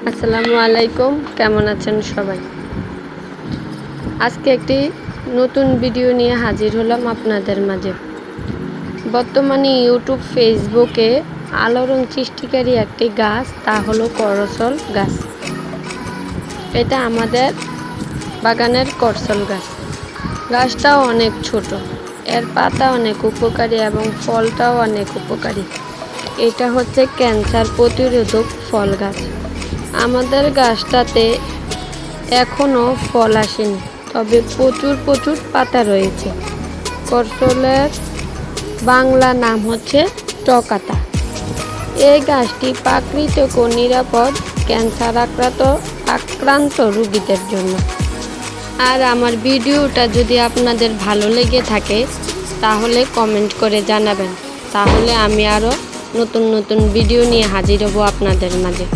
আসসালামু আলাইকুম, কেমন আছেন সবাই? আজকে একটি নতুন ভিডিও নিয়ে হাজির হলাম আপনাদের মাঝে। বর্তমানে ইউটিউব, ফেসবুকে আলোড়ন সৃষ্টিকারী একটি গাছ, তা হলো করসল গাছ। এটা আমাদের বাগানের করসল গাছ। গাছটাও অনেক ছোট, এর পাতা অনেক উপকারী এবং ফলটাও অনেক উপকারী। এটা হচ্ছে ক্যান্সার প্রতিরোধক ফল গাছ। আমাদের গাছটাতে এখনও ফল আসেনি, তবে প্রচুর পাতা রয়েছে। করসলের বাংলা নাম হচ্ছে টকাতা। এই গাছটি প্রাকৃতিক ও নিরাপদ ক্যান্সার আক্রান্ত রোগীদের জন্য। আর আমার ভিডিওটা যদি আপনাদের ভালো লেগে থাকে তাহলে কমেন্ট করে জানাবেন, তাহলে আমি আরও নতুন ভিডিও নিয়ে হাজির হব আপনাদের মাঝে।